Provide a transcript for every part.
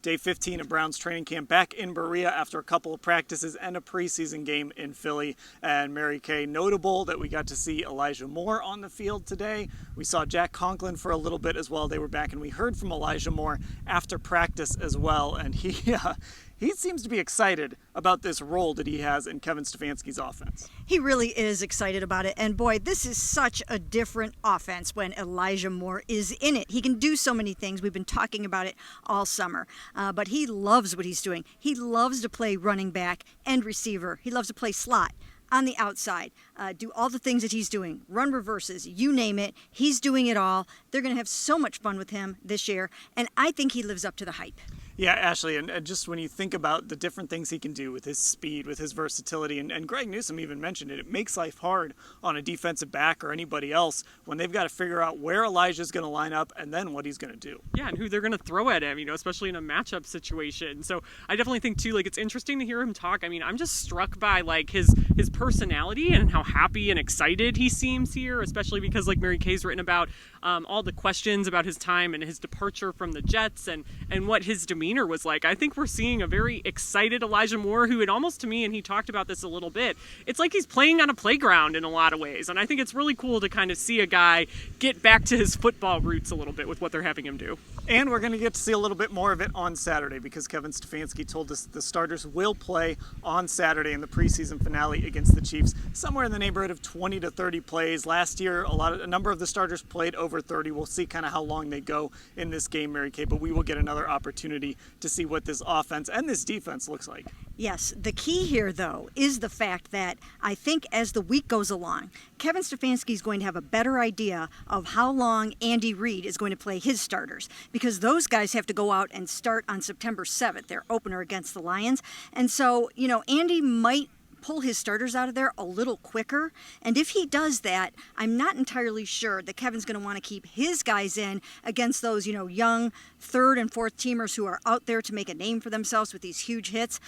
Day 15 of Browns training camp back in Berea after a couple of practices and a preseason game in Philly. And Mary Kay, notable that we got to see Elijah Moore on the field today. We saw Jack Conklin for a little bit as well. They were back, and we heard from Elijah Moore after practice as well. And he seems to be excited about this role that he has in Kevin Stefanski's offense. He really is excited about it. And boy, this is such a different offense when Elijah Moore is in it. He can do so many things. We've been talking about it all summer. But he loves what he's doing. He loves to play running back and receiver. He loves to play slot on the outside, do all the things that he's doing, run reverses, you name it. He's doing it all. They're going to have so much fun with him this year. And I think he lives up to the hype. Yeah, Ashley, and just when you think about the different things he can do with his speed, with his versatility, and Greg Newsome even mentioned it, it makes life hard on a defensive back or anybody else when they've got to figure out where Elijah's going to line up and then what he's going to do. Yeah, and who they're going to throw at him, especially in a matchup situation. So I definitely think, too, it's interesting to hear him talk. I'm just struck by, his personality and how happy and excited he seems here, especially because, Mary Kay's written about all the questions about his time and his departure from the Jets and what his demeanor was like. I think we're seeing a very excited Elijah Moore who, it almost to me, and he talked about this a little bit, it's like he's playing on a playground in a lot of ways. And I think it's really cool to kind of see a guy get back to his football roots a little bit with what they're having him do. And we're going to get to see a little bit more of it on Saturday because Kevin Stefanski told us the starters will play on Saturday in the preseason finale against the Chiefs, somewhere in the neighborhood of 20 to 30 plays. Last year, a number of the starters played over 30. We'll see kind of how long they go in this game, Mary Kay, but we will get another opportunity to see what this offense and this defense looks like. Yes, the key here, though, is the fact that I think as the week goes along, Kevin Stefanski is going to have a better idea of how long Andy Reid is going to play his starters because those guys have to go out and start on September 7th, their opener against the Lions. And so, Andy might pull his starters out of there a little quicker. And if he does that, I'm not entirely sure that Kevin's going to want to keep his guys in against those, young third and fourth teamers who are out there to make a name for themselves with these huge hits.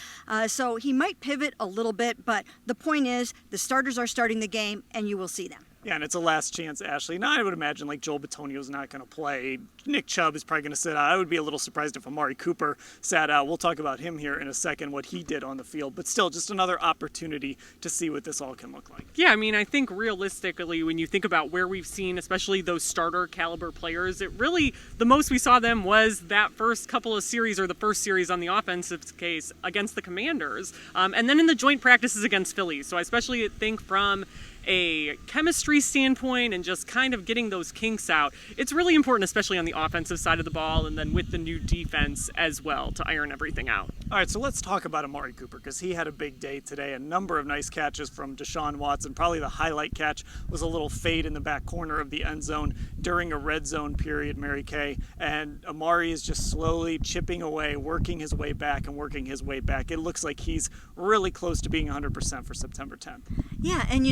So he might pivot a little bit, but the point is the starters are starting the game and you will see them. Yeah, and it's a last chance, Ashley. Now, I would imagine Joel Bitonio's not going to play. Nick Chubb is probably going to sit out. I would be a little surprised if Amari Cooper sat out. We'll talk about him here in a second, what he did on the field. But still, just another opportunity to see what this all can look like. Yeah, I think realistically, when you think about where we've seen, especially those starter caliber players, it really, the most we saw them was that first couple of series, or the first series on the offensive case against the Commanders. And then in the joint practices against Philly. So I especially think from a chemistry standpoint and just kind of getting those kinks out, it's really important, especially on the offensive side of the ball and then with the new defense as well, to iron everything out. All right, so let's talk about Amari Cooper because he had a big day today. A number of nice catches from Deshaun Watson. Probably the highlight catch was a little fade in the back corner of the end zone during a red zone period, Mary Kay. And Amari is just slowly chipping away, working his way back and working his way back. It looks like he's really close to being 100% for September 10th. Yeah, and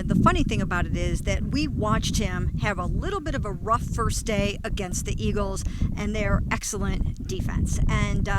the funny thing about it is that we watched him have a little bit of a rough first day against the Eagles and their excellent defense. And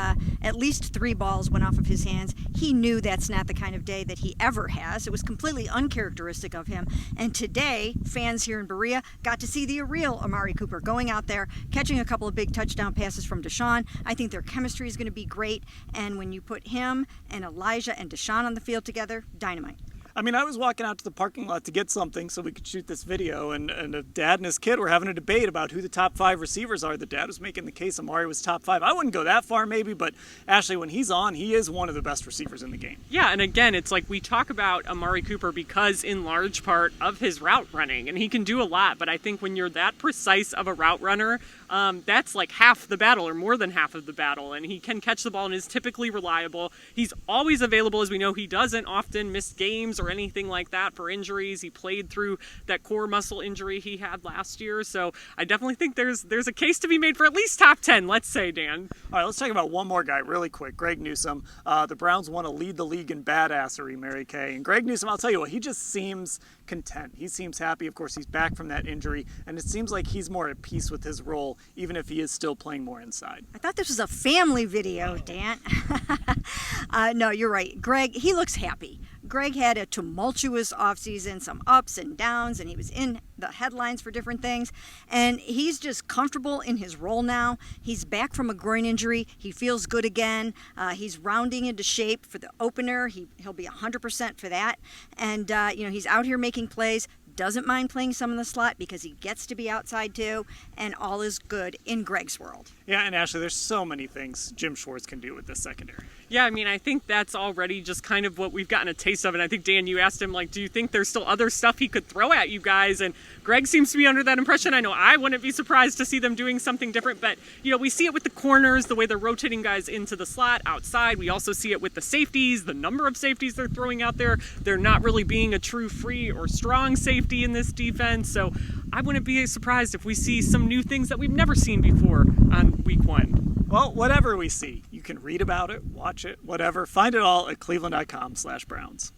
at least 3 balls went off of his hands. He knew that's not the kind of day that he ever has. It was completely uncharacteristic of him. And today, fans here in Berea got to see the real Amari Cooper going out there, catching a couple of big touchdown passes from Deshaun. I think their chemistry is going to be great. And when you put him and Elijah and Deshaun on the field together, dynamite. I was walking out to the parking lot to get something so we could shoot this video, and a dad and his kid were having a debate about who the top 5 receivers are. The dad was making the case Amari was top 5. I wouldn't go that far maybe, but Ashley, when he's on, he is one of the best receivers in the game. Yeah, and again, it's we talk about Amari Cooper because in large part of his route running, and he can do a lot, but I think when you're that precise of a route runner, that's half the battle or more than half of the battle, and he can catch the ball and is typically reliable. He's always available, as we know. He doesn't often miss games or anything like that for injuries. He played through that core muscle injury he had last year, so I definitely think there's a case to be made for at least top 10, let's say, Dan. All right, let's talk about one more guy really quick, Greg Newsome. The Browns want to lead the league in badassery, Mary Kay, and Greg Newsome, I'll tell you what, he just seems content. He seems happy. Of course, he's back from that injury, and it seems like he's more at peace with his role, even if he is still playing more inside. I thought this was a family video, Dan. No, you're right. Greg, he looks happy. Greg had a tumultuous offseason, some ups and downs, and he was in the headlines for different things. And he's just comfortable in his role now. He's back from a groin injury. He feels good again. He's rounding into shape for the opener. He'll be 100% for that. And, he's out here making plays. Doesn't mind playing some in the slot because he gets to be outside too, and all is good in Greg's world. Yeah, and Ashley, there's so many things Jim Schwartz can do with this secondary. Yeah, I mean, I think that's already just kind of what we've gotten a taste of. And I think, Dan, you asked him, like, do you think there's still other stuff he could throw at you guys? And Greg seems to be under that impression. I know I wouldn't be surprised to see them doing something different. But, we see it with the corners, the way they're rotating guys into the slot outside. We also see it with the safeties, the number of safeties they're throwing out there. They're not really being a true free or strong safety in this defense. So I wouldn't be surprised if we see some new things that we've never seen before on week 1. Well, whatever we see, you can read about it, watch it, whatever. Find it all at cleveland.com/Browns.